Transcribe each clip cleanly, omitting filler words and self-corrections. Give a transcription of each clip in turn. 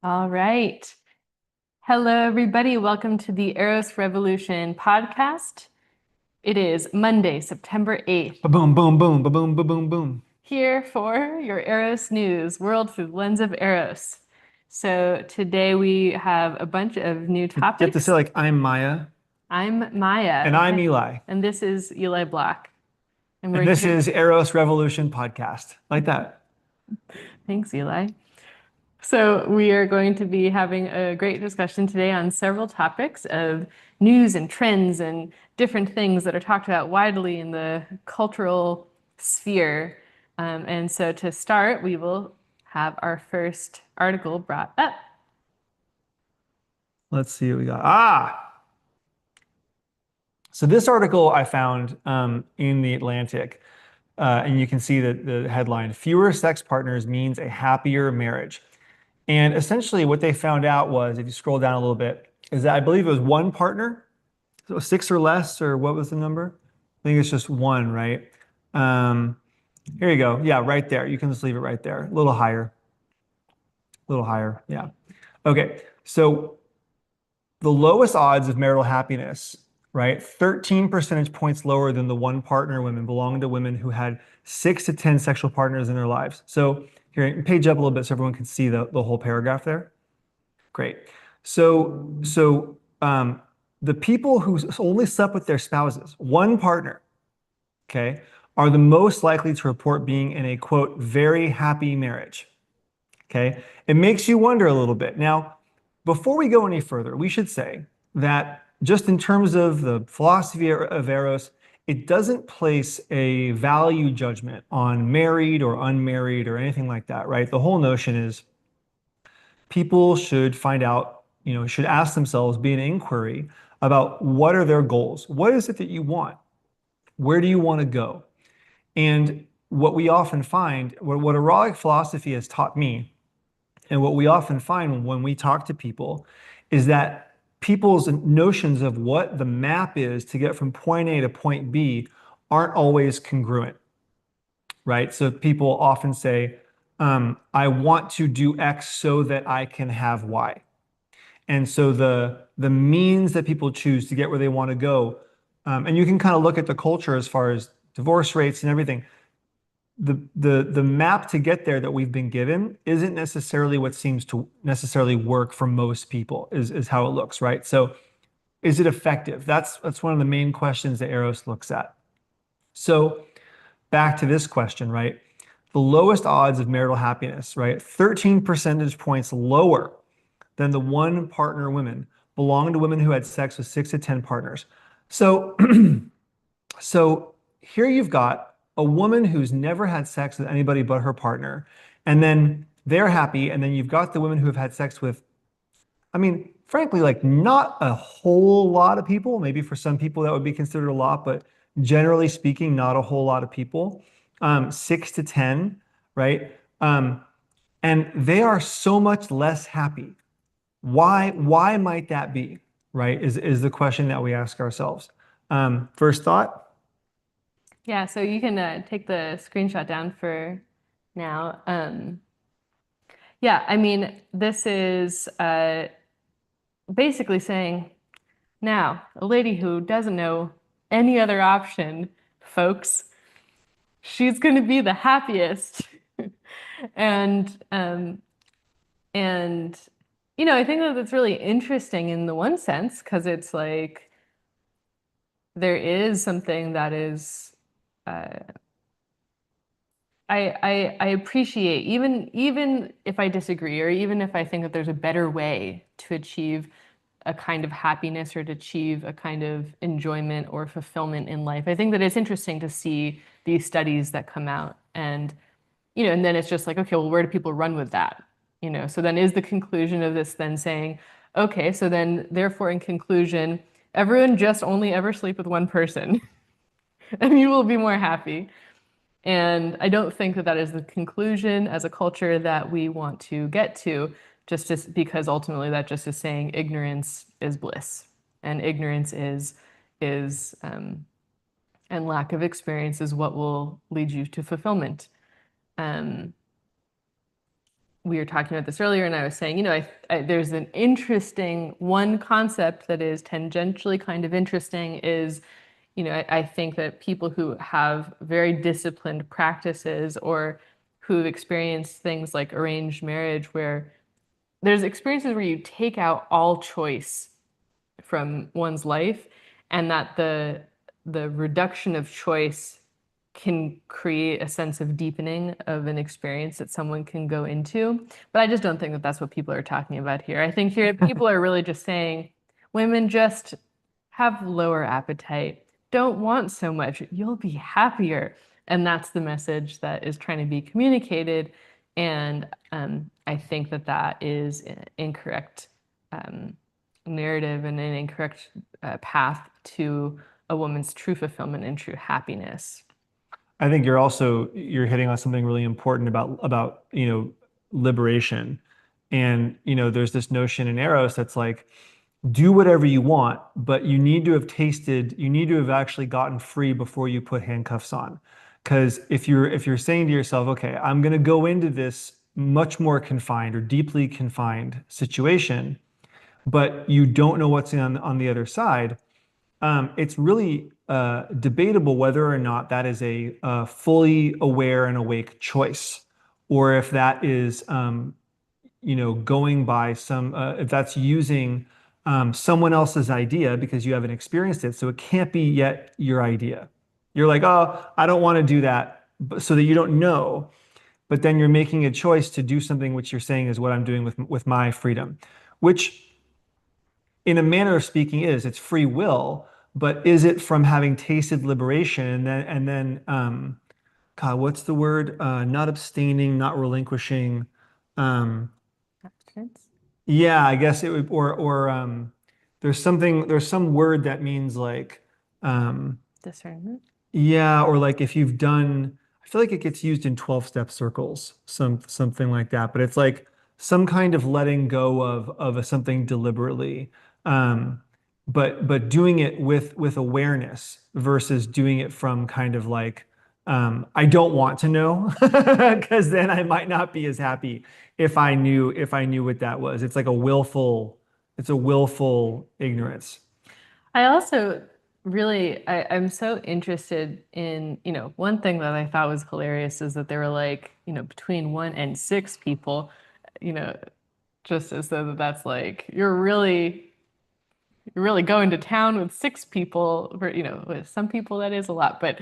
All right. Hello, everybody. Welcome to the Eros Revolution podcast. It is Monday, September 8th. Ba-boom, boom, boom, ba-boom, ba-boom, boom. Here for your Eros news, world through the lens of Eros. So today we have a bunch of new You have to say topics. like, I'm Maya, I'm Maya, and I'm Eli, and this is Eli Black. And and we're this here. is Eros Revolution podcast. Like that. Thanks, Eli. So, we are going to be having a great discussion today on several topics of news and trends and different things that are talked about widely in the cultural sphere. And so, to start, we will have our first article brought up. Let's see what we got. So this article I found in the Atlantic, and you can see that the headline, Fewer Sex Partners Means a Happier Marriage. And essentially what they found out was, if you scroll down a little bit, is that I believe it was one partner, so six or less, or what was the number? I think it's just one, right? Um, Here you go. Yeah, right there. You can just leave it right there. A little higher. A little higher. Yeah. Okay. So the lowest odds of marital happiness, right? 13 percentage points lower than the one partner women belong to women who had 6 to 10 sexual partners in their lives. So here, page up a little bit so everyone can see the whole paragraph there. Great. So the people who only slept with their spouses, one partner, okay, are the most likely to report being in a quote, very happy marriage. Okay. It makes you wonder a little bit. Now, before we go any further, we should say that just in terms of the philosophy of Eros, it doesn't place a value judgment on married or unmarried or anything like that, right? The whole notion is people should find out, should ask themselves, be an inquiry about what are their goals? What is it that you want? Where do you want to go? And what we often find, what erotic philosophy has taught me, and what we often find when we talk to people is that people's notions of what the map is to get from point A to point B aren't always congruent, right? So people often say, I want to do X so that I can have Y. And so the means that people choose to get where they want to go, and you can kind of look at the culture as far as divorce rates and everything. The map to get there that we've been given isn't necessarily what seems to necessarily work for most people, is how it looks, right? So is it effective? That's one of the main questions that Eros looks at. So back to this question, right? The lowest odds of marital happiness, right? 13 percentage points lower than the one partner women belong to women who had sex with 6 to 10 partners. So so here you've got a woman who's never had sex with anybody but her partner, and then they're happy, and then you've got the women who have had sex with, I mean, frankly, like not a whole lot of people. Maybe for some people that would be considered a lot, but generally speaking, not a whole lot of people. 6 to 10, right? And they are so much less happy. Why might that be? Right? Is the question that we ask ourselves. First thought? Yeah, so you can take the screenshot down for now. Yeah, I mean, this is basically saying, now, a lady who doesn't know any other option, folks, she's going to be the happiest. And and I think that that's really interesting in the one sense because it's like there is something that is I appreciate even if I disagree or even if I think that there's a better way to achieve a kind of happiness or to achieve a kind of enjoyment or fulfillment in life. I think that it's interesting to see these studies that come out and then it's just like, okay, well, where do people run with that? So then is the conclusion of this then saying, okay, so then therefore in conclusion, everyone just only ever sleep with one person and you will be more happy. And I don't think that that is the conclusion as a culture that we want to get to, because ultimately that just is saying ignorance is bliss, and ignorance is and lack of experience is what will lead you to fulfillment. Um, we were talking about this earlier, and I was saying, there's an interesting one concept that is tangentially kind of interesting is, I think that people who have very disciplined practices or who've experienced things like arranged marriage, where there's experiences where you take out all choice from one's life, and that the reduction of choice can create a sense of deepening of an experience that someone can go into. But I just don't think that that's what people are talking about here. I think here people are really just saying women just have lower appetite, don't want so much, you'll be happier. And that's the message that is trying to be communicated. And I think that that is an incorrect narrative and an incorrect path to a woman's true fulfillment and true happiness. I think you're hitting on something really important about liberation. And there's this notion in Eros that's like, do whatever you want, but you need to have tasted, you need to have actually gotten free before you put handcuffs on. Because if you're saying to yourself, okay, I'm going to go into this much more confined or deeply confined situation, but you don't know what's on the other side, it's really debatable whether or not that is a fully aware and awake choice, or if that is, going by if that's using someone else's idea because you haven't experienced it. So it can't be yet your idea. You're like, oh, I don't want to do that, so that you don't know. But then you're making a choice to do something which you're saying is what I'm doing with my freedom, which in a manner of speaking it's free will, but is it from having tasted liberation and then God, what's the word? Not abstaining, not relinquishing. Um, Abstinence? yeah, I guess it would, or there's some word that means like, um, Discernment? yeah, or like if you've done, I feel like it gets used in 12-step circles, something like that. But it's like some kind of letting go of something deliberately. Um, but doing it with awareness versus doing it from kind of like, I don't want to know because then I might not be as happy if I knew what that was. It's a willful ignorance. I also I'm so interested in, one thing that I thought was hilarious is that they were like, between 1 and 6 people, you know, just as though that's like, you're really going to town with 6 people for, with some people that is a lot, but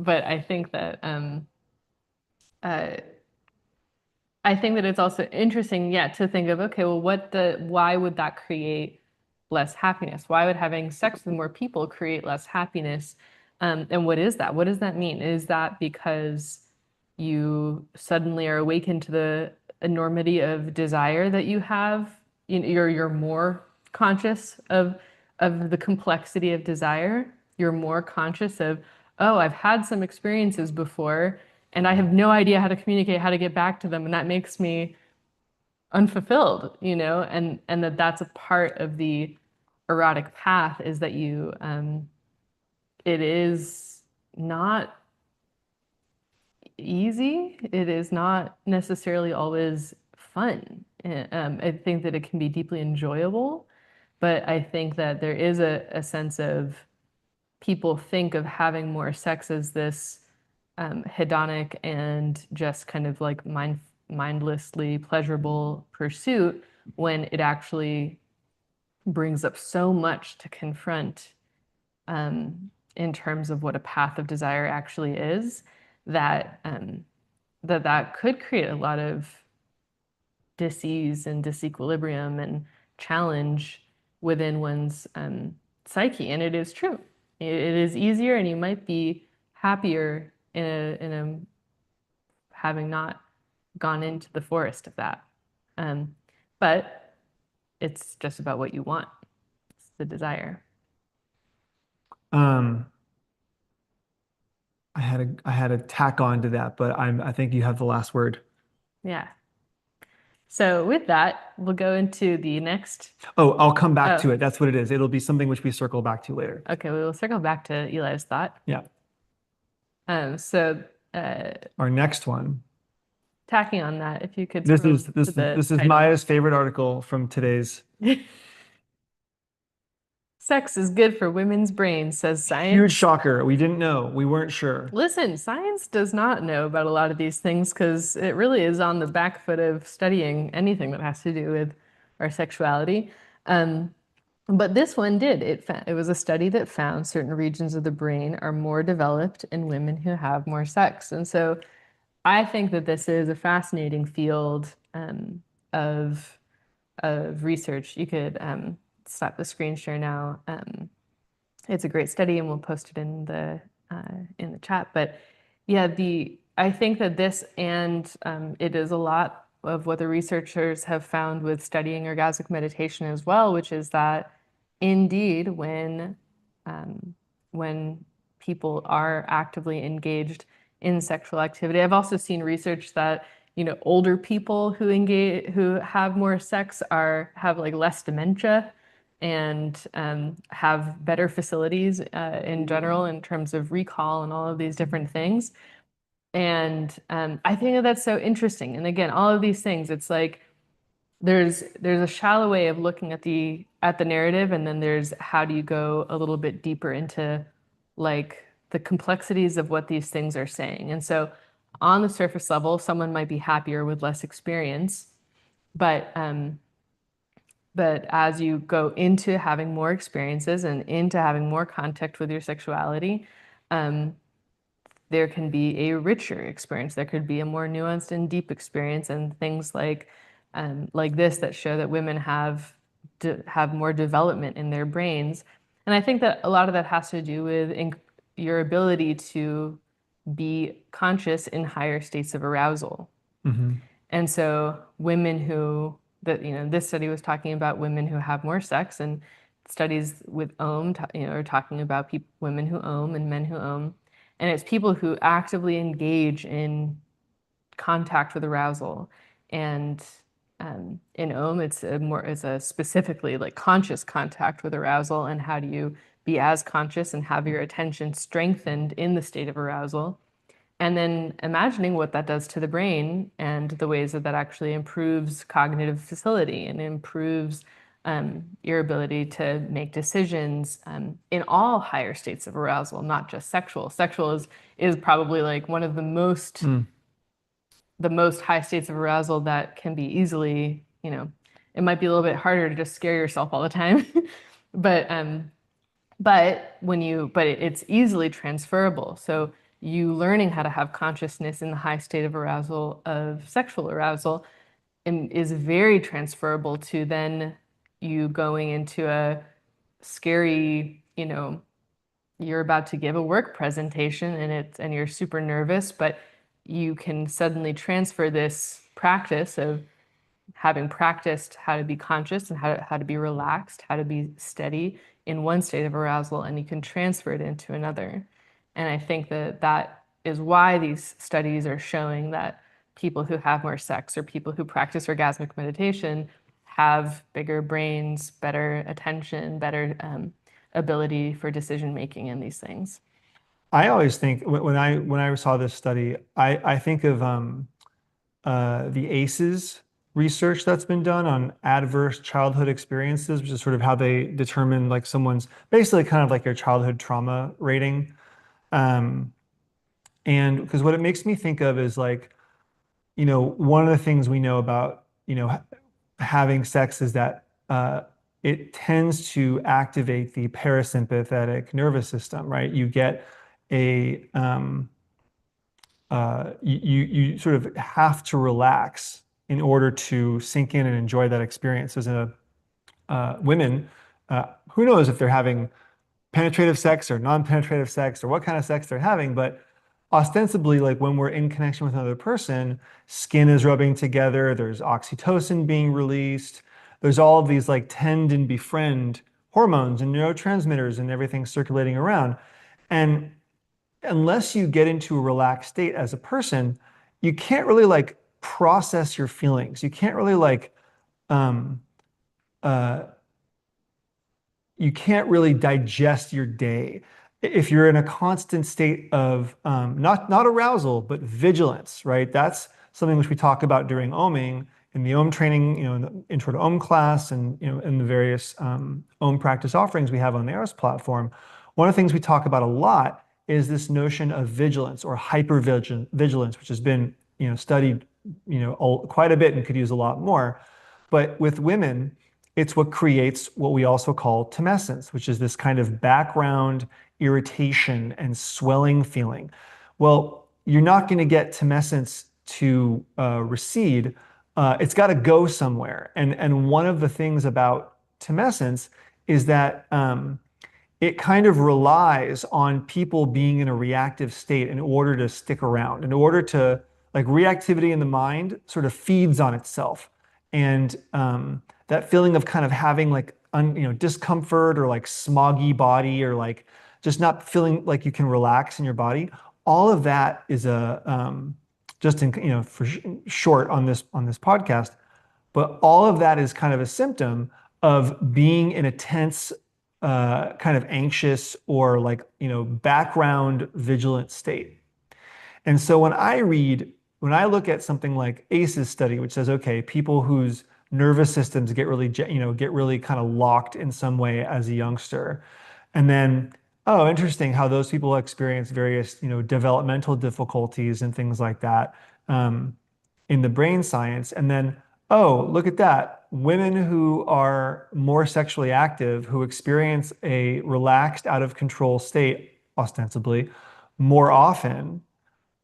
uh, I think that it's also interesting, yeah, to think of, okay, well, why would that create less happiness? Why would having sex with more people create less happiness? And what is that? What does that mean? Is that because you suddenly are awakened to the enormity of desire that you have? You're more conscious of the complexity of desire. You're more conscious of, oh, I've had some experiences before and I have no idea how to communicate, how to get back to them, and that makes me unfulfilled, and that's a part of the erotic path is that it is not easy. It is not necessarily always fun. I think that it can be deeply enjoyable, but I think that there is a sense of people think of having more sex as this hedonic and just kind of like mindlessly pleasurable pursuit when it actually brings up so much to confront in terms of what a path of desire actually is that that could create a lot of dis-ease and disequilibrium and challenge within one's psyche. And it is true. It is easier, and you might be happier in a having not gone into the forest of that. Um, but it's just about what you want. It's the desire. Um, I had a tack on to that, but I think you have the last word. Yeah. So with that, we'll go into the next. Oh, I'll come back Oh, to it. That's what it is. It'll be something which we circle back to later. okay. We will circle back to Eli's thought. Yeah. So uh, Our next one. tacking on that, if you could This scroll is to this is the this is title. Maya's favorite article from today's. Sex is good for women's brains, says Huge science. shocker. We didn't know. We weren't sure. Listen, science does not know about a lot of these things because it really is on the back foot of studying anything that has to do with our sexuality. Um, but this one did. It was a study that found certain regions of the brain are more developed in women who have more sex. And so I think that this is a fascinating field of research. You could stop the screen share now. It's a great study, and we'll post it in the chat. But yeah, the I think that this and it is a lot of what the researchers have found with studying orgasmic meditation as well, which is that indeed um, when people are actively engaged in sexual activity, I've also seen research that older people who have more sex have like less dementia and have better facilities in general in terms of recall and all of these different things. And I think that that's so interesting. And again, all of these things, it's like there's a shallow way of looking at the narrative, and then there's how do you go a little bit deeper into like the complexities of what these things are saying. And so on the surface level, someone might be happier with less experience, but as you go into having more experiences and into having more contact with your sexuality, um, there can be a richer experience. There could be a more nuanced and deep experience, and things like this that show that women have more development in their brains. And I think that a lot of that has to do with your ability to be conscious in higher states of arousal. Hmm. And so women who that this study was talking about women who have more sex, and studies with are talking about women who and men who and it's people who actively engage in contact with arousal. And in it's a specifically like conscious contact with arousal, and how do you be as conscious and have your attention strengthened in the state of arousal, and then imagining what that does to the brain and the ways that that actually improves cognitive facility and improves your ability to make decisions in all higher states of arousal, not just sexual. Sexual is probably like one of Mm. the most high states of arousal that can be easily, it might be a little bit harder to just scare yourself all the time, but it's easily transferable. So you learning how to have consciousness in the high state of arousal of sexual arousal is very transferable to then you going into a scary, you're about to give a work presentation and you're super nervous, but you can suddenly transfer this practice of having practiced how to be conscious and how to be relaxed, how to be steady in one state of arousal, and you can transfer it into another. And I think that that is why these studies are showing that people who have more sex or people who practice orgasmic meditation have bigger brains, better attention, better ability for decision making in these things. I always think when I saw this study, I think of the ACEs research that's been done on adverse childhood experiences, which is sort of how they determine like someone's basically kind of like your childhood trauma rating. Um, and because what it makes me think of is like, one of the things we know about, having sex is that it tends to activate the parasympathetic nervous system, right? You get you sort of have to relax in order to sink in and enjoy that experience. As a women, who knows if they're having penetrative sex or non-penetrative sex or what kind of sex they're having, but ostensibly, like when we're in connection with another person, skin is rubbing together, there's oxytocin being released, there's all of these like tend and befriend hormones and neurotransmitters and everything circulating around. And unless you get into a relaxed state as a person, you can't really like process your feelings. You can't really like um, uh, you can't really digest your day if you're in a constant state of not arousal but vigilance, right? That's something which we talk about during oming in the Om training, in the Intro to Om class, and in the various Om practice offerings we have on the Eros platform. One of the things we talk about a lot is this notion of vigilance or hypervigilance, which has been studied quite a bit and could use a lot more. But with women, it's what creates what we also call tumescence, which is this kind of background irritation and swelling feeling. Well, you're not going to get tumescence to recede. It's got to go somewhere. And one of the things about tumescence is that it kind of relies on people being in a reactive state in order to stick around, in order to, like, reactivity in the mind sort of feeds on itself. And that feeling of kind of having like discomfort or like smoggy body or like just not feeling like you can relax in your body, all of that is just in for short on this podcast, but all of that is kind of a symptom of being in a tense, kind of anxious or like background vigilant state. And so when I look at something like ACE's study, which says, okay, people whose nervous systems get really kind of locked in some way as a youngster, and then, oh, interesting how those people experience various developmental difficulties and things like that in the brain science, and then, oh, look at that, women who are more sexually active, who experience a relaxed, out of control state, ostensibly, more often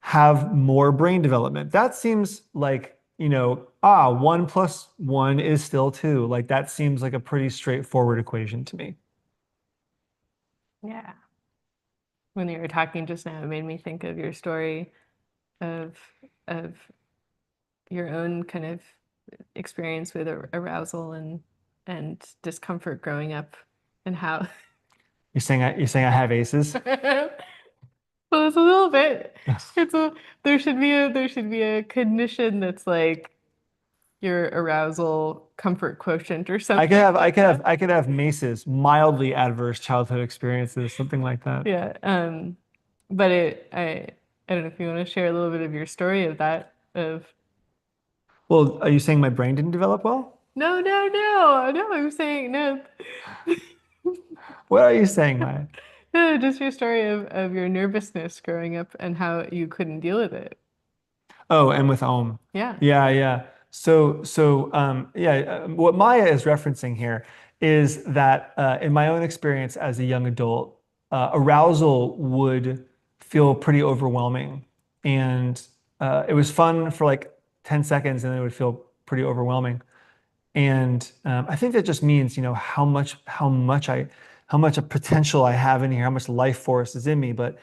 have more brain development. That seems like, 1 + 1 is still 2. Like that seems like a pretty straightforward equation to me. Yeah. When you were talking just now, it made me think of your story of of your own kind of experience with arousal and discomfort growing up, and how You're saying I have aces? well, it's a little bit. It's a there should be a condition that's like your arousal comfort quotient or I could something have I like could have that. I could have Mace's mildly adverse childhood experiences, something like that. Yeah. But I don't know if you want to share a little bit of your story of that of Well, are you saying my brain didn't develop well? no, no, no, no, I'm saying no. What are you saying, Maya? No, just your story of your nervousness growing up and how you couldn't deal with it. Oh, and with Ohm. Yeah. Yeah, yeah. So, what Maya is referencing here is that in my own experience as a young adult, arousal would feel pretty overwhelming. And it was fun for like 10 seconds and then it would feel pretty overwhelming. And I think that just means, how much a potential I have in here, how much life force is in me. But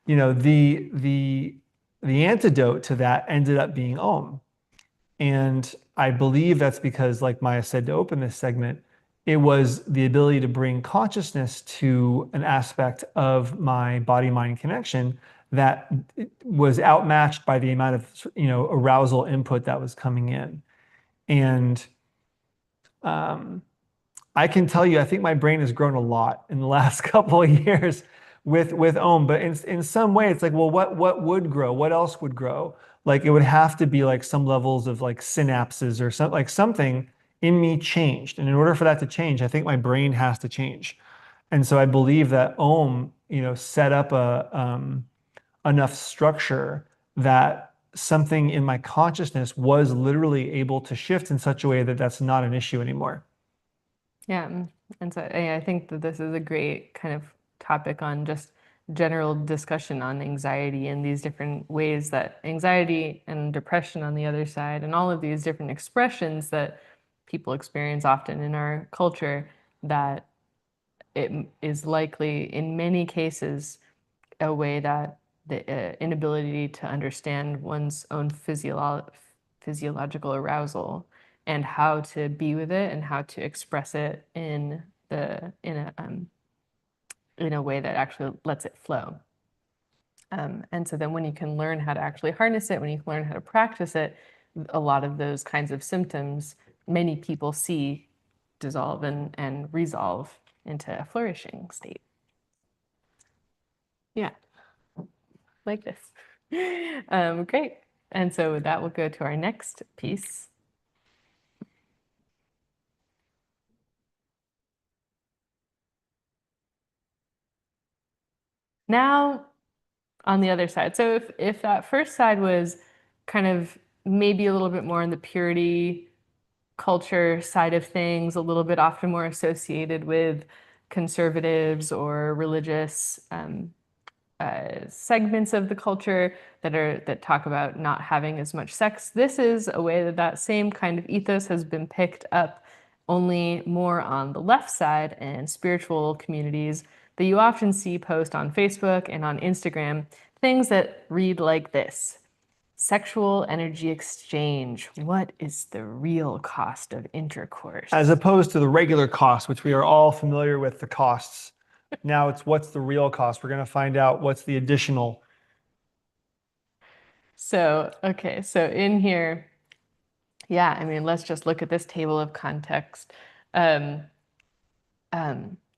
the antidote to that ended up being Om. And I believe that's because, like Maya said to open this segment, it was the ability to bring consciousness to an aspect of my body-mind connection that was outmatched by the amount of arousal input that was coming in. And um, I can tell you, I think my brain has grown a lot in the last couple of years with Ohm. But in some way, it's like, well, what would grow? What else would grow? Like it would have to be like some levels of like synapses or something, like something in me changed. And in order for that to change, I think my brain has to change. And so I believe that Ohm, set up enough structure that something in my consciousness was literally able to shift in such a way that that's not an issue anymore. Yeah. And so I think that this is a great kind of topic on just general discussion on anxiety and these different ways that anxiety and depression on the other side, and all of these different expressions that people experience often in our culture, that it is likely in many cases a way that the inability to understand one's own physiological arousal and how to be with it and how to express it in a way that actually lets it flow. And so then when you can learn how to actually harness it, when you can learn how to practice it, a lot of those kinds of symptoms many people see dissolve and resolve into a flourishing state. Yeah, like this. Great. And so with that, we'll go to our next piece. Now, on the other side. So if that first side was kind of maybe a little bit more in the purity culture side of things, a little bit often more associated with conservatives or religious segments of the culture that talk about not having as much sex. This is a way that that same kind of ethos has been picked up only more on the left side and spiritual communities that you often see post on Facebook and on Instagram, things that read like this. Sexual energy exchange. What is the real cost of intercourse? As opposed to the regular cost, which we are all familiar with the costs. Now it's what's the real cost. We're going to find out what's the additional. So, okay, so in here, yeah, I mean, let's just look at this table of context.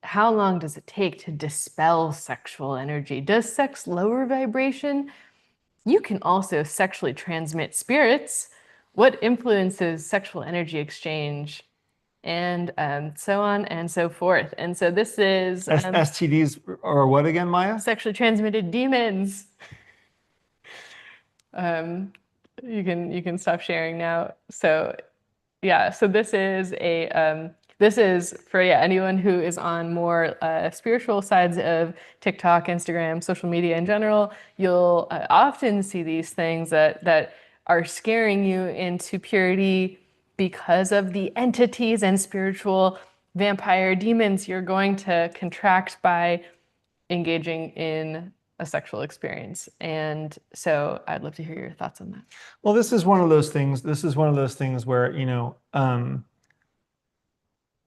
How long does it take to dispel sexual energy? Does sex lower vibration? You can also sexually transmit spirits. What influences sexual energy exchange? And so on and so forth. And so this is STDs or what again, Maya? Sexually transmitted demons. You can stop sharing now. So yeah, so this is a this is for anyone who is on more spiritual sides of TikTok, Instagram, social media in general. You'll often see these things that are scaring you into purity because of the entities and spiritual vampire demons you're going to contract by engaging in a sexual experience. And so I'd love to hear your thoughts on that. Well, this is one of those things. This is one of those things where,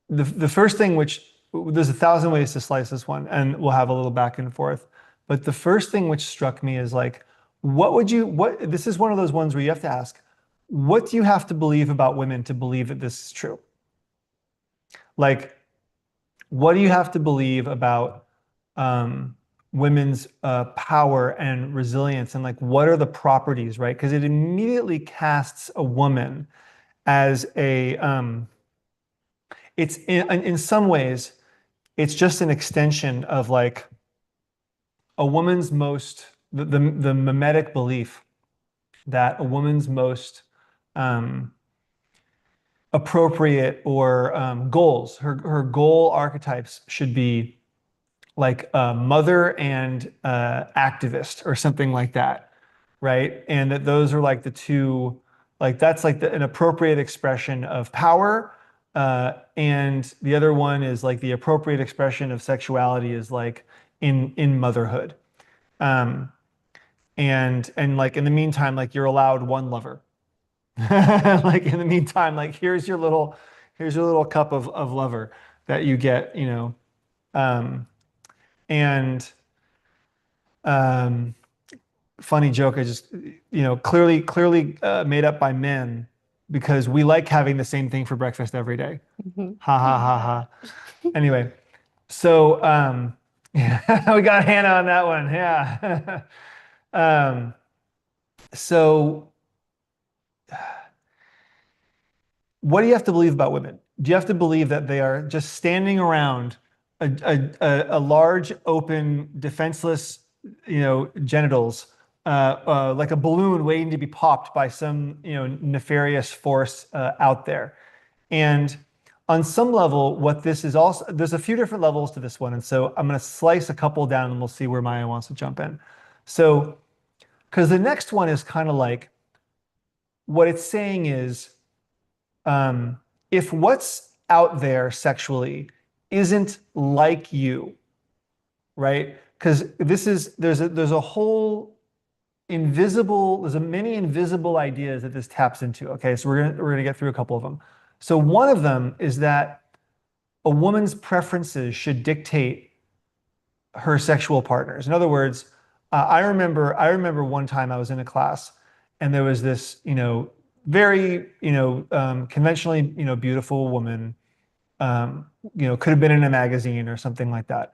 the first thing, which there's 1,000 ways to slice this one, and we'll have a little back and forth. But the first thing which struck me is like, this is one of those ones where you have to ask, what do you have to believe about women to believe that this is true? Like, what do you have to believe about women's power and resilience, and like, what are the properties, right? Because it immediately casts a woman as a, it's in some ways, it's just an extension of like a woman's most, the mimetic belief that a woman's most appropriate or goals, her goal archetypes should be like a mother and activist or something like that, right? And that those are like the two, like that's like an appropriate expression of power. And the other one is like the appropriate expression of sexuality is like in motherhood. And like in the meantime, like you're allowed one lover. Like in the meantime, like here's your little cup of lover that you get, and funny joke, I just, clearly made up by men because we like having the same thing for breakfast every day. Mhm. Ha ha ha ha. Anyway, so yeah, we got Hannah on that one. Yeah. So what do you have to believe about women? Do you have to believe that they are just standing around a large, open, defenseless, genitals, like a balloon waiting to be popped by some, nefarious force out there? And on some level, what this is also, there's a few different levels to this one. And so I'm going to slice a couple down and we'll see where Maya wants to jump in. So, because the next one is kind of like, what it's saying is, if what's out there sexually isn't like you, right? Because there's a whole there's a many invisible ideas that this taps into. Okay, so we're gonna get through a couple of them. So one of them is that a woman's preferences should dictate her sexual partners. In other words, I remember one time I was in a class and there was this, very, conventionally, beautiful woman, could have been in a magazine or something like that.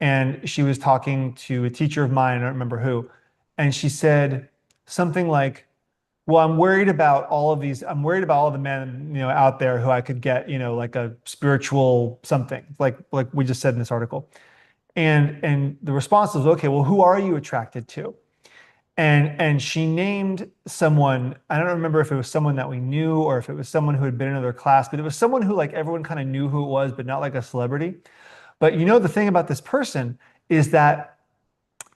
And she was talking to a teacher of mine, I don't remember who, and she said something like, Well, I'm worried about all of these. I'm worried about all the men, out there who I could get, like a spiritual something, like we just said in this article. And the response was, okay, well, who are you attracted to? And she named someone. I don't remember if it was someone that we knew or if it was someone who had been in another class, but it was someone who like everyone kind of knew who it was, but not like a celebrity. But the thing about this person is that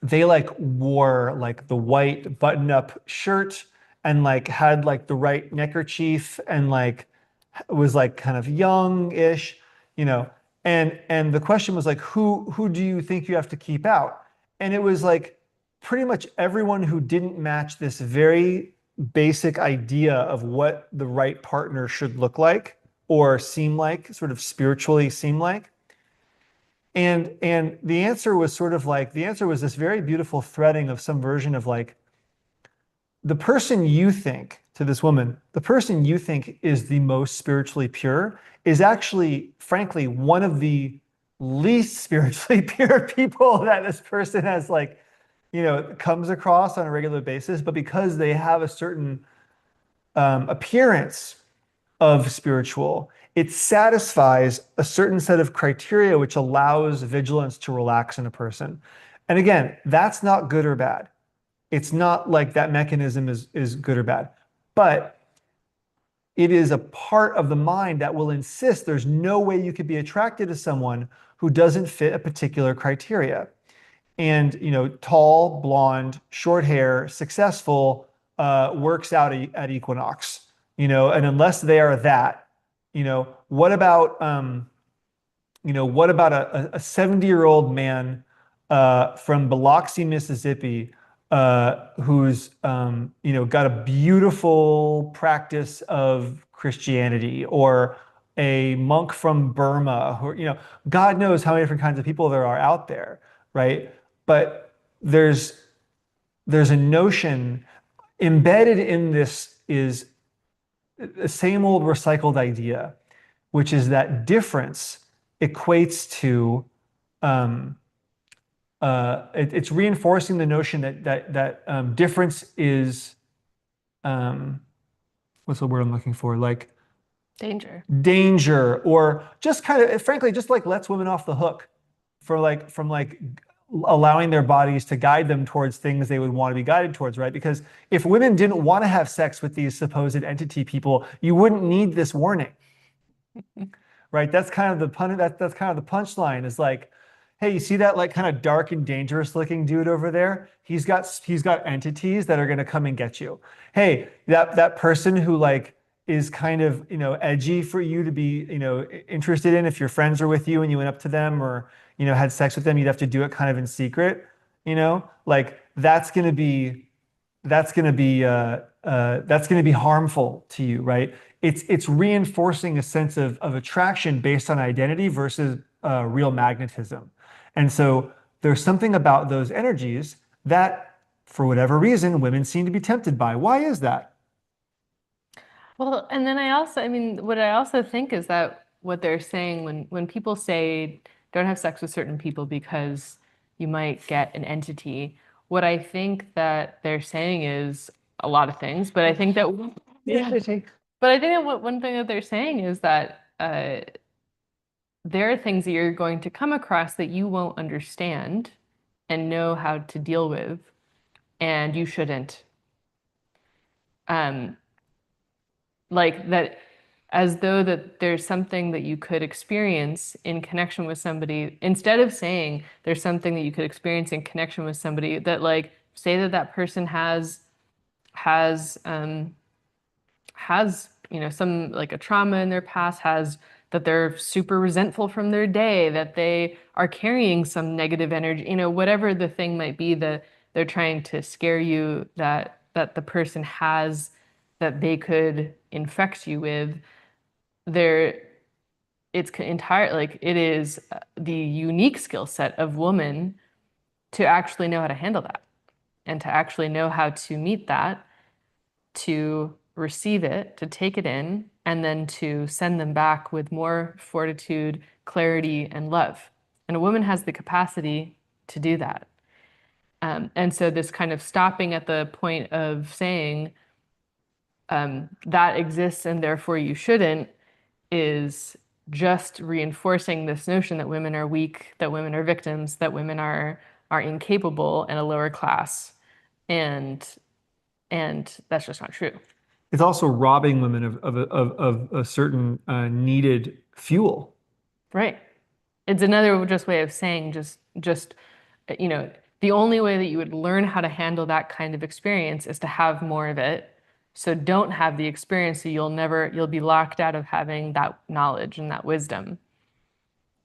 they like wore like the white button-up shirt and like had like the right neckerchief and like was like kind of young-ish, you know. And the question was like, who do you think you have to keep out? And it was like pretty much everyone who didn't match this very basic idea of what the right partner should look like or seem like, sort of spiritually seem like. And the answer was sort of like the answer was this very beautiful threading of some version of like the person you think to this woman, the person you think is the most spiritually pure is actually, frankly, one of the least spiritually pure people that this person has like, comes across on a regular basis. But because they have a certain appearance of spiritual, it satisfies a certain set of criteria which allows vigilance to relax in a person. And again, that's not good or bad. It's not like that mechanism is good or bad, but it is a part of the mind that will insist there's no way you could be attracted to someone who doesn't fit a particular criteria. And, tall, blonde, short hair, successful, works out at Equinox, and unless they are that, what about a 70-year-old man from Biloxi, Mississippi, who's got a beautiful practice of Christianity, or a monk from Burma, who, God knows how many different kinds of people there are out there, right? But there's a notion embedded in this is the same old recycled idea, which is that difference equates to it's reinforcing the notion that difference is what's the word I'm looking for? Like danger, or just kind of frankly, just like lets women off the hook for like from like allowing their bodies to guide them towards things they would want to be guided towards, right? Because if women didn't want to have sex with these supposed entity people, you wouldn't need this warning, right? That's kind of the pun. That's kind of the punchline. Is like, hey, you see that like kind of dark and dangerous looking dude over there? He's got entities that are going to come and get you. Hey, that person who like is kind of edgy for you to be interested in. If your friends are with you and you went up to them or had sex with them, you'd have to do it kind of in secret. Like that's going to be harmful to you, right? It's reinforcing a sense of attraction based on identity versus real magnetism. And so there's something about those energies that, for whatever reason, women seem to be tempted by. Why is that? Well, and then I mean, what I also think is that what they're saying when people say don't have sex with certain people because you might get an entity, what I think that they're saying is a lot of things, but I think that yeah, but I think that one thing that they're saying is that there are things that you're going to come across that you won't understand and know how to deal with, and you shouldn't. Um, like that, as though that there's something that you could experience in connection with somebody, instead of saying there's something that you could experience in connection with somebody, that like say that that person has has some like a trauma in their past, has that they're super resentful from their day, that they are carrying some negative energy, whatever the thing might be that they're trying to scare you that the person has, that they could infect you with. There, it's entire like it is the unique skill set of woman to actually know how to handle that and to actually know how to meet that, to receive it, to take it in, and then to send them back with more fortitude, clarity, and love. And a woman has the capacity to do that. And so this kind of stopping at the point of saying, that exists and therefore you shouldn't is just reinforcing this notion that women are weak, that women are victims, that women are incapable and a lower class. And that's just not true. It's also robbing women of a certain needed fuel. Right. It's another just way of saying just you know, the only way that you would learn how to handle that kind of experience is to have more of it. So don't have the experience, so you'll be locked out of having that knowledge and that wisdom.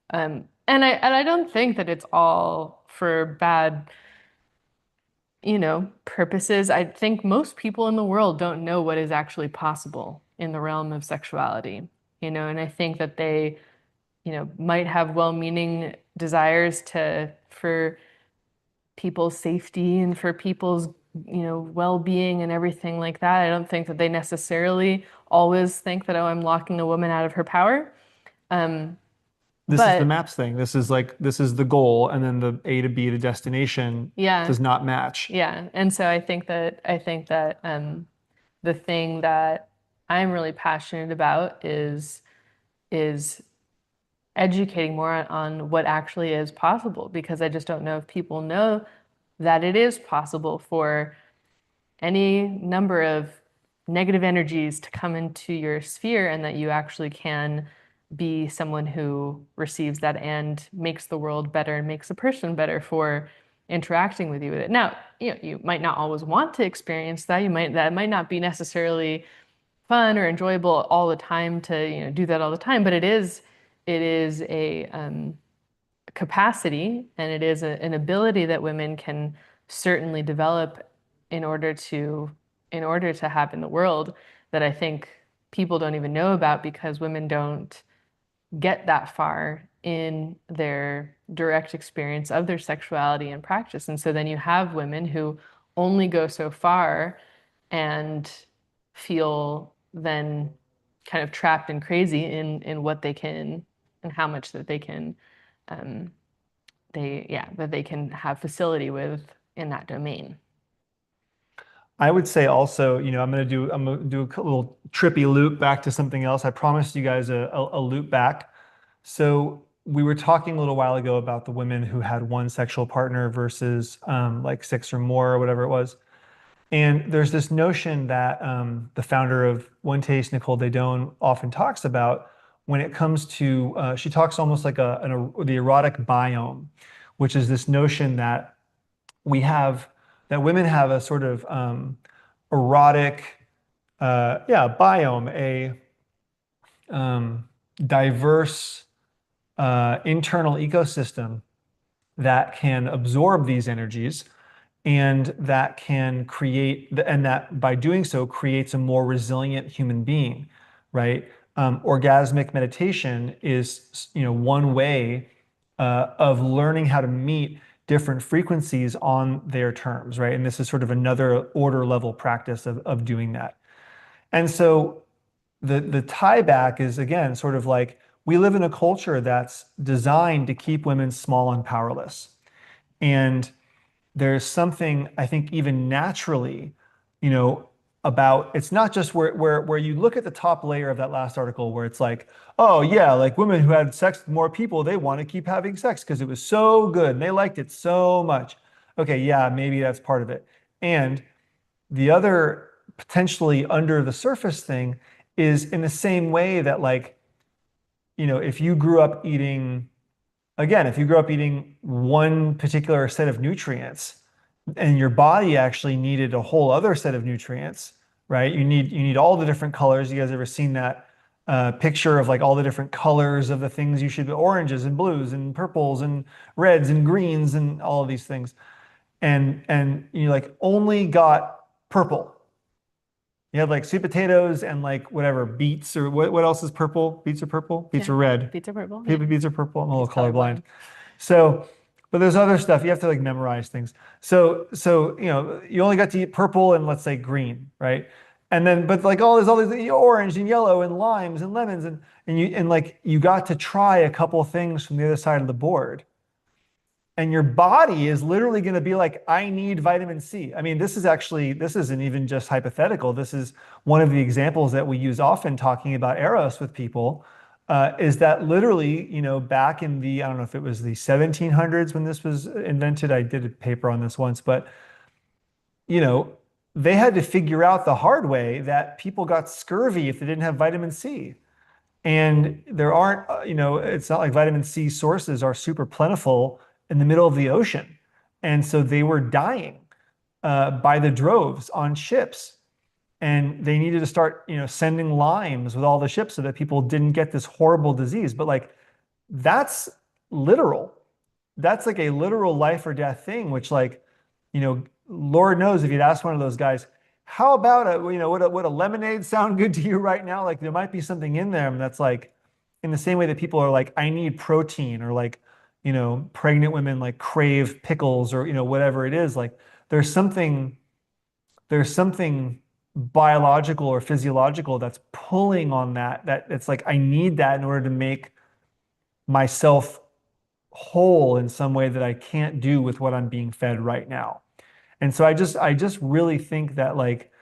And I don't think that it's all for bad, purposes. I think most people in the world don't know what is actually possible in the realm of sexuality, and I think that they, might have well-meaning desires for people's safety and for people's, well-being and everything like that. I don't think that they necessarily always think that, oh, I'm locking a woman out of her power. Um, This is the but maps thing. This is the goal, and then the A to B to destination yeah, does not match. yeah. And so I think that the thing that I'm really passionate about is educating more on what actually is possible, because I just don't know if people know that it is possible for any number of negative energies to come into your sphere, and that you actually can be someone who receives that and makes the world better and makes a person better for interacting with you with it. Now, you might not always want to experience that. That might not be necessarily fun or enjoyable all the time to, do that all the time, but it is a capacity, and it is an ability that women can certainly develop in order to have in the world, that I think people don't even know about, because women don't get that far in their direct experience of their sexuality and practice. And so then you have women who only go so far and feel then kind of trapped and crazy in what they can and how much that they can um, that they can have facility with in that domain. I would say also, I'm gonna do a little trippy loop back to something else. I promised you guys a loop back. So we were talking a little while ago about the women who had one sexual partner versus like six or more or whatever it was. And there's this notion that the founder of One Taste, Nicole Daedone, often talks about when it comes to, she talks almost like the erotic biome, which is this notion that we have, that women have a sort of erotic, biome, a diverse internal ecosystem that can absorb these energies, and that can create, and that by doing so creates a more resilient human being, right? Orgasmic meditation is, one way of learning how to meet different frequencies on their terms, right? And this is sort of another order level practice of doing that. And so the tie back is, again, sort of like, we live in a culture that's designed to keep women small and powerless. And there's something, I think, even naturally, about, it's not just where you look at the top layer of that last article where it's like, oh yeah, like women who had sex with more people, they want to keep having sex because it was so good and they liked it so much. Okay, yeah, maybe that's part of it. And the other potentially under the surface thing is in the same way that, like, if you grew up eating, again, if you grew up eating one particular set of nutrients and your body actually needed a whole other set of nutrients, right? You need all the different colors. You guys ever seen that picture of like all the different colors of the things you should, oranges and blues and purples and reds and greens and all of these things. And you like only got purple. You had like sweet potatoes and like whatever, beets, or what else is purple? Beets are purple? Beets Yeah. are red. Pizza purple. Yeah. Beets are purple. I'm a He's little colorblind. colorblind. So, but there's other stuff. You have to like memorize things. So, you only got to eat purple and let's say green, right? And then, but like there's all these orange and yellow and limes and lemons and like you got to try a couple things from the other side of the board. And your body is literally going to be like, I need vitamin C. I mean, this isn't even just hypothetical. This is one of the examples that we use often talking about Eros with people, is that literally, back in the, I don't know if it was the 1700s when this was invented. I did a paper on this once, but, you know, they had to figure out the hard way that people got scurvy if they didn't have vitamin C. And there aren't, it's not like vitamin C sources are super plentiful in the middle of the ocean. And so they were dying by the droves on ships. And they needed to start, sending limes with all the ships so that people didn't get this horrible disease. But like, that's literal. That's like a literal life or death thing, which like, Lord knows if you'd ask one of those guys, how about would a lemonade sound good to you right now? Like there might be something in them that's like, in the same way that people are like, I need protein, or like, pregnant women like crave pickles, or, whatever it is. Like there's something biological or physiological that's pulling on that it's like, I need that in order to make myself whole in some way that I can't do with what I'm being fed right now. And so I just really think that like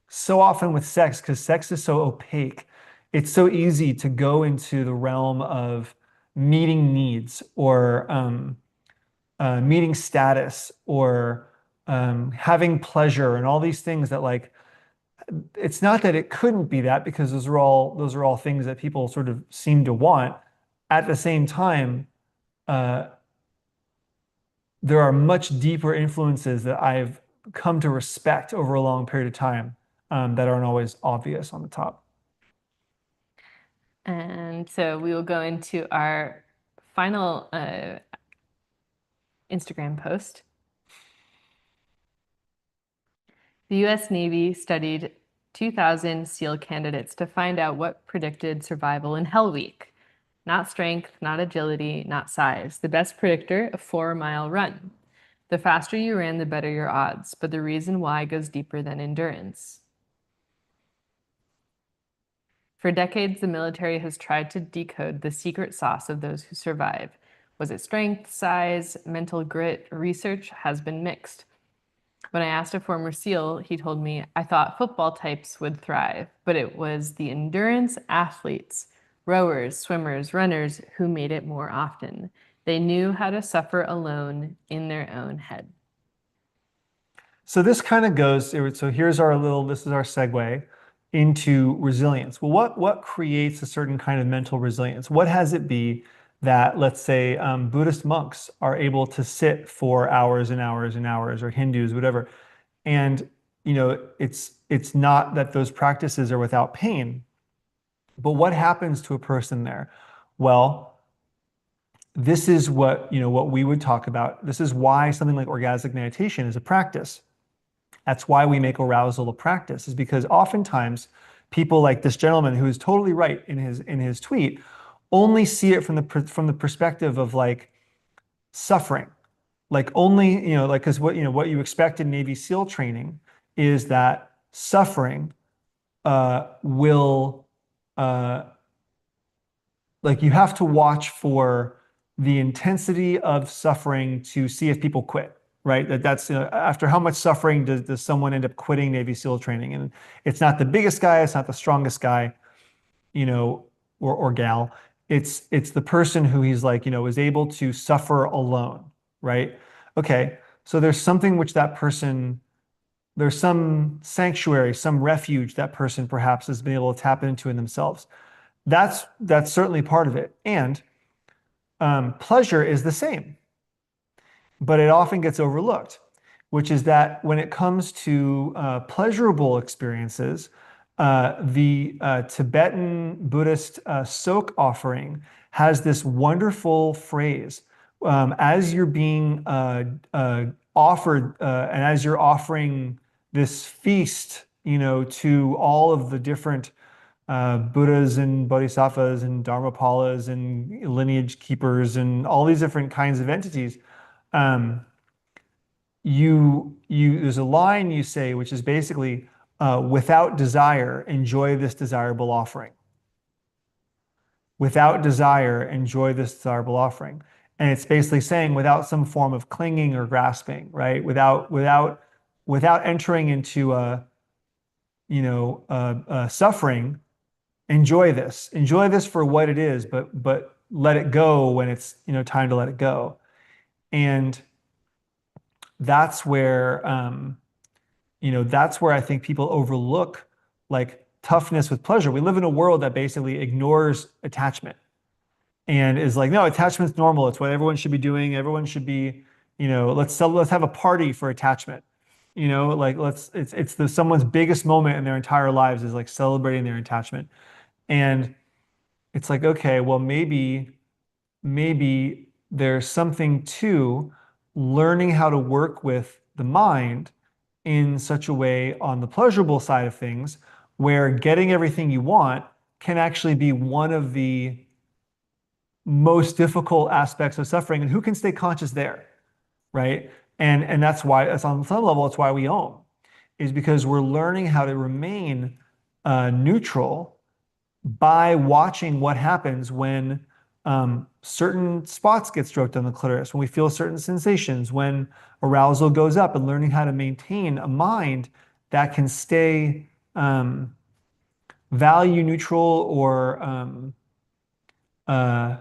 so often with sex, because sex is so opaque, it's so easy to go into the realm of meeting needs, or meeting status, or having pleasure, and all these things that like, it's not that it couldn't be that, because those are all things that people sort of seem to want. At the same time, uh, there are much deeper influences that I've come to respect over a long period of time, that aren't always obvious on the top. And so we will go into our final Instagram post. The US Navy studied 2,000 SEAL candidates to find out what predicted survival in Hell Week. Not strength, not agility, not size. The best predictor, a 4-mile run. The faster you ran, the better your odds, but the reason why goes deeper than endurance. For decades, the military has tried to decode the secret sauce of those who survive. Was it strength, size, mental grit? Research has been mixed. When I asked a former SEAL, he told me, I thought football types would thrive, but it was the endurance athletes, rowers, swimmers, runners, who made it more often. They knew how to suffer alone in their own head. So this kind of goes, so this is our segue into resilience. Well, what creates a certain kind of mental resilience? What has it be that, let's say, Buddhist monks are able to sit for hours and hours and hours, or Hindus, whatever. And, it's not that those practices are without pain, but what happens to a person there? Well, this is what we would talk about. This is why something like orgasmic meditation is a practice. That's why we make arousal a practice, is because oftentimes people like this gentleman, who is totally right in his tweet, only see it from the perspective of like suffering. Like only, like, because what you expect in Navy SEAL training is that suffering will like, you have to watch for the intensity of suffering to see if people quit, right? That's after how much suffering does someone end up quitting Navy SEAL training? And it's not the biggest guy, it's not the strongest guy, or gal. It's the person who he's like, is able to suffer alone, right? Okay, so there's something which that person, there's some sanctuary, some refuge that person perhaps has been able to tap into in themselves. That's certainly part of it. And pleasure is the same, but it often gets overlooked, which is that when it comes to pleasurable experiences, the Tibetan Buddhist soak offering has this wonderful phrase. As you're being offered, and as you're offering this feast, to all of the different Buddhas and Bodhisattvas and Dharmapalas and lineage keepers and all these different kinds of entities, there's a line you say, which is basically, without desire, enjoy this desirable offering. Without desire, enjoy this desirable offering. And it's basically saying without some form of clinging or grasping, right? Without entering into suffering, enjoy this for what it is, but let it go when it's, time to let it go. And that's where, that's where I think people overlook like toughness with pleasure. We live in a world that basically ignores attachment and is like, no, attachment's normal. It's what everyone should be doing. Everyone should be, let's have a party for attachment. Like it's someone's biggest moment in their entire lives is like celebrating their attachment. And it's like, okay, well, maybe there's something to learning how to work with the mind in such a way on the pleasurable side of things, where getting everything you want can actually be one of the most difficult aspects of suffering. And who can stay conscious there, right? And that's why, it's on some level, it's why we own, is because we're learning how to remain neutral by watching what happens when certain spots get stroked on the clitoris, when we feel certain sensations, when arousal goes up, and learning how to maintain a mind that can stay value neutral or uh,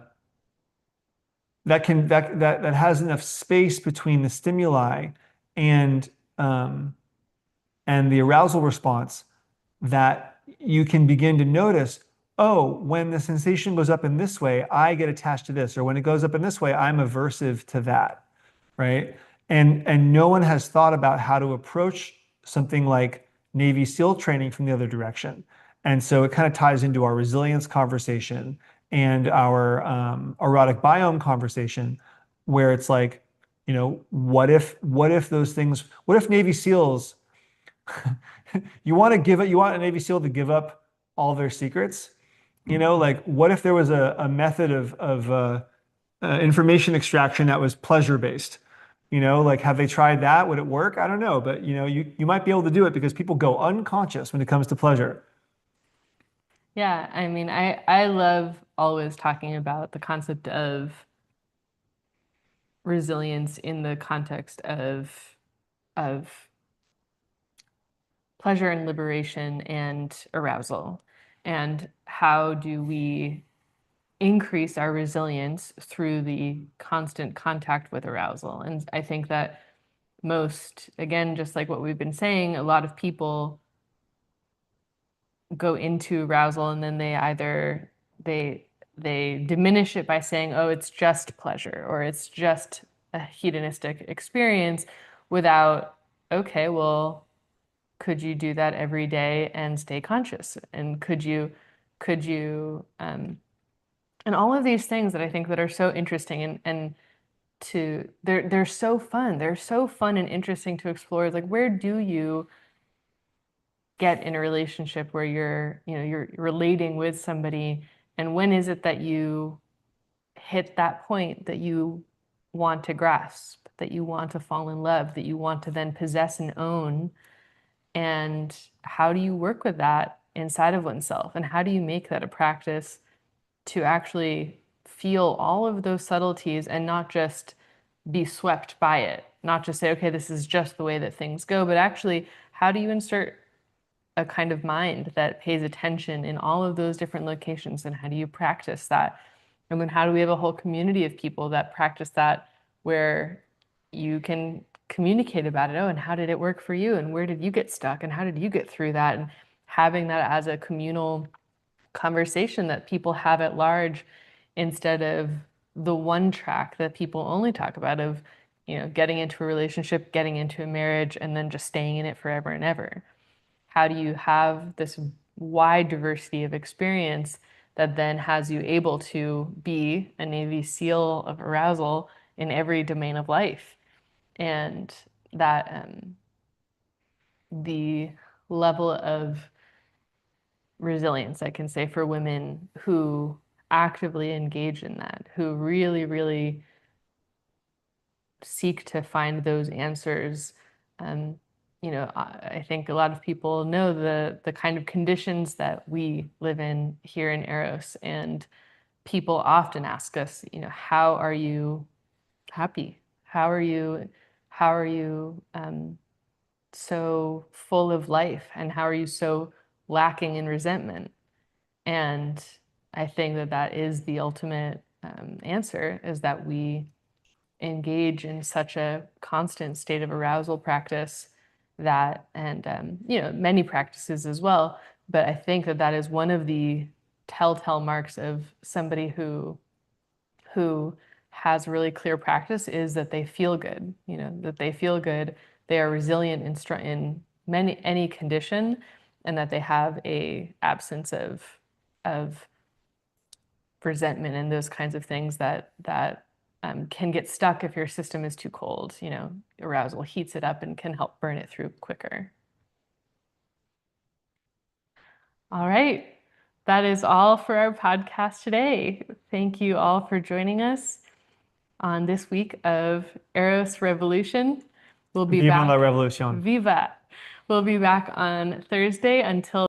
that has enough space between the stimuli and um, and the arousal response that you can begin to notice, oh, when the sensation goes up in this way, I get attached to this, or when it goes up in this way, I'm aversive to that, right? And no one has thought about how to approach something like Navy SEAL training from the other direction. And so it kind of ties into our resilience conversation and our erotic biome conversation, where it's like, what if those things, what if Navy SEALs you want a Navy SEAL to give up all their secrets? Like what if there was a method of information extraction that was pleasure based? Like have they tried that? Would it work? I don't know, but you might be able to do it because people go unconscious when it comes to pleasure. Yeah, I mean, I love always talking about the concept of resilience in the context of pleasure and liberation and arousal. And how do we increase our resilience through the constant contact with arousal? And I think that again, just like what we've been saying, a lot of people go into arousal and then they diminish it by saying, oh, it's just pleasure or it's just a hedonistic experience without, okay, well, could you do that every day and stay conscious? And and all of these things that I think that are so interesting and they're so fun. They're so fun and interesting to explore. Like, where do you get in a relationship where you're relating with somebody, and when is it that you hit that point that you want to grasp, that you want to fall in love, that you want to then possess and own? And how do you work with that inside of oneself? And how do you make that a practice to actually feel all of those subtleties and not just be swept by it? Not just say, okay, this is just the way that things go, but actually, how do you insert a kind of mind that pays attention in all of those different locations? And how do you practice that? And then how do we have a whole community of people that practice that, where you can communicate about it? Oh, and how did it work for you? And where did you get stuck? And how did you get through that? And having that as a communal conversation that people have at large, instead of the one track that people only talk about of, getting into a relationship, getting into a marriage, and then just staying in it forever and ever. How do you have this wide diversity of experience that then has you able to be a Navy SEAL of arousal in every domain of life? And that the level of resilience, I can say, for women who actively engage in that, who really, really seek to find those answers. Um, I think a lot of people know the kind of conditions that we live in here in Eros, and people often ask us, how are you happy? How are you so full of life, and how are you so lacking in resentment? And I think that that is the ultimate answer, is that we engage in such a constant state of arousal practice that, and many practices as well, but I think that that is one of the telltale marks of somebody who has really clear practice, is that they feel good, that they feel good, they are resilient in any condition, and that they have a absence of resentment and those kinds of things that can get stuck if your system is too cold. Arousal heats it up and can help burn it through quicker. All right. That is all for our podcast today. Thank you all for joining us on this week of Eros Revolution. We'll be Viva la back. revolution. Viva. We'll be back on Thursday. Until